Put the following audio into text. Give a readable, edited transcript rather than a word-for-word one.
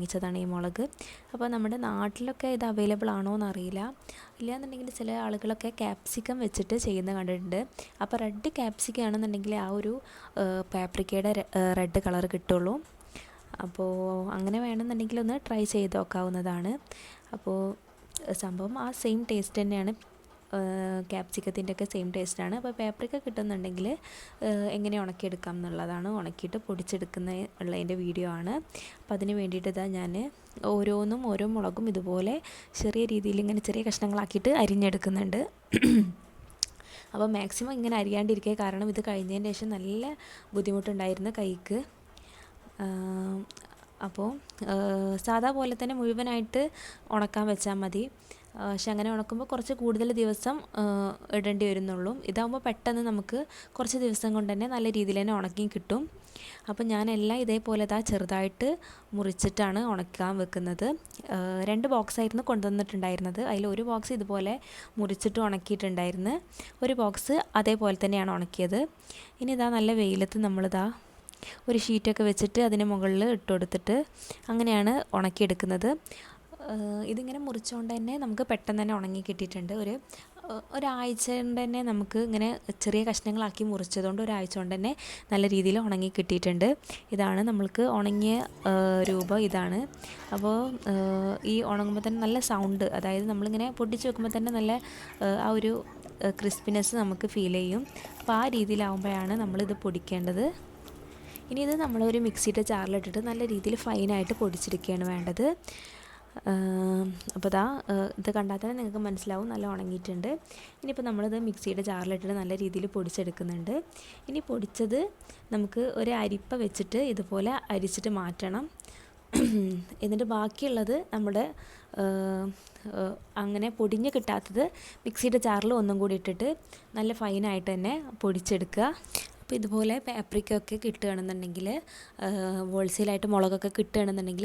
വാങ്ങിച്ചതാണ് ഈ മുളക്. അപ്പോൾ നമ്മുടെ നാട്ടിലൊക്കെ ഇത് അവൈലബിൾ ആണോ എന്നറിയില്ല. ഇല്ലയെന്നുണ്ടെങ്കിൽ ചില ആളുകളൊക്കെ ക്യാപ്സിക്കം വെച്ചിട്ട് ചെയ്യുന്നത് കണ്ടിട്ടുണ്ട്. അപ്പോൾ റെഡ് ക്യാപ്സിക്കം ആണെന്നുണ്ടെങ്കിൽ ആ ഒരു പാപ്രിക്കയുടെ റെഡ് കളർ കിട്ടുള്ളൂ. അപ്പോൾ അങ്ങനെ വേണമെന്നുണ്ടെങ്കിൽ ഒന്ന് ട്രൈ ചെയ്ത് നോക്കാവുന്നതാണ്. അപ്പോൾ സംഭവം ആ സെയിം ടേസ്റ്റ് തന്നെയാണ്, ക്യാപ്സിക്കത്തിൻ്റെ ഒക്കെ സെയിം ടേസ്റ്റാണ്. അപ്പോൾ പാപ്രിക്ക കിട്ടുന്നുണ്ടെങ്കിൽ എങ്ങനെ ഉണക്കിയെടുക്കാം എന്നുള്ളതാണ്, ഉണക്കിയിട്ട് ഉള്ളതിൻ്റെ വീഡിയോ ആണ്. അപ്പോൾ അതിന് വേണ്ടിയിട്ട് ഇതാ ഞാൻ ഓരോ മുളകും ഇതുപോലെ ചെറിയ രീതിയിൽ ഇങ്ങനെ ചെറിയ കഷ്ണങ്ങളാക്കിയിട്ട് അരിഞ്ഞെടുക്കുന്നുണ്ട്. അപ്പോൾ മാക്സിമം ഇങ്ങനെ അരിയാണ്ടിരിക്കുക, കാരണം ഇത് കഴിഞ്ഞതിന് ശേഷം നല്ല ബുദ്ധിമുട്ടുണ്ടായിരുന്നു കൈക്ക്. അപ്പോൾ സാധാ പോലെ തന്നെ മുഴുവനായിട്ട് ഉണക്കാൻ വെച്ചാൽ മതി. പക്ഷെ അങ്ങനെ ഉണക്കുമ്പോൾ കുറച്ച് കൂടുതൽ ദിവസം ഇടേണ്ടി വരുന്നുള്ളൂ. ഇതാകുമ്പോൾ പെട്ടെന്ന് നമുക്ക് കുറച്ച് ദിവസം കൊണ്ട് തന്നെ നല്ല രീതിയിൽ തന്നെ ഉണക്കി കിട്ടും. അപ്പോൾ ഞാനെല്ലാം ഇതേപോലെ ചെറുതായിട്ട് മുറിച്ചിട്ടാണ് ഉണക്കാൻ വെക്കുന്നത്. 2 ബോക്സായിരുന്നു കൊണ്ടുവന്നിട്ടുണ്ടായിരുന്നത്. അതിൽ ഒരു ബോക്സ് ഇതുപോലെ മുറിച്ചിട്ട് ഉണക്കിയിട്ടുണ്ടായിരുന്നു, ഒരു ബോക്സ് അതേപോലെ തന്നെയാണ് ഉണക്കിയത്. ഇനി നല്ല വെയിലത്ത് നമ്മളിതാ ഒരു ഷീറ്റൊക്കെ വെച്ചിട്ട് അതിന് മുകളിൽ ഇട്ട് കൊടുത്തിട്ട് അങ്ങനെയാണ് ഉണക്കിയെടുക്കുന്നത്. ഇതിങ്ങനെ മുറിച്ചുകൊണ്ട് തന്നെ നമുക്ക് പെട്ടെന്ന് തന്നെ ഉണങ്ങി കിട്ടിയിട്ടുണ്ട്. ഒരാഴ്ച കൊണ്ട് തന്നെ നമുക്ക് ഇങ്ങനെ ചെറിയ കഷ്ണങ്ങളാക്കി മുറിച്ചതുകൊണ്ട് ഒരാഴ്ച കൊണ്ട് തന്നെ നല്ല രീതിയിൽ ഉണങ്ങി കിട്ടിയിട്ടുണ്ട്. ഇതാണ് നമ്മൾക്ക് ഉണങ്ങിയ രൂപം ഇതാണ്. അപ്പോൾ ഈ ഉണങ്ങുമ്പോൾ തന്നെ നല്ല സൗണ്ട്, അതായത് നമ്മളിങ്ങനെ പൊട്ടിച്ച് വെക്കുമ്പോൾ തന്നെ നല്ല ആ ഒരു ക്രിസ്പിനെസ് നമുക്ക് ഫീൽ ചെയ്യും. അപ്പോൾ ആ രീതിയിലാവുമ്പോഴാണ് നമ്മളിത് പൊടിക്കേണ്ടത്. ഇനി ഇത് നമ്മളൊരു മിക്സിയുടെ ജാറിലിട്ടിട്ട് നല്ല രീതിയിൽ ഫൈനായിട്ട് പൊടിച്ചെടുക്കുകയാണ് വേണ്ടത്. അപ്പോൾ ഇത് കണ്ടാൽ തന്നെ നിങ്ങൾക്ക് മനസ്സിലാവും നല്ല ഉണങ്ങിയിട്ടുണ്ട്. ഇനിയിപ്പോൾ നമ്മളിത് മിക്സിയുടെ ജാറിലിട്ടിട്ട് നല്ല രീതിയിൽ പൊടിച്ചെടുക്കുന്നുണ്ട്. ഇനി പൊടിച്ചത് നമുക്ക് ഒരു അരിപ്പ വെച്ചിട്ട് ഇതുപോലെ അരിച്ചിട്ട് മാറ്റണം. എന്നിട്ട് ബാക്കിയുള്ളത് നമ്മുടെ അങ്ങനെ പൊടിഞ്ഞ് കിട്ടാത്തത് മിക്സിയുടെ ജാറിൽ ഒന്നും കൂടി ഇട്ടിട്ട് നല്ല ഫൈനായിട്ട് തന്നെ പൊടിച്ചെടുക്കുക. അപ്പോൾ ഇതുപോലെ പാപ്രിക്ക ഒക്കെ കിട്ടുകയാണെന്നുണ്ടെങ്കിൽ, ഹോൾസെയിലായിട്ട് മുളകൊക്കെ കിട്ടുകയാണെന്നുണ്ടെങ്കിൽ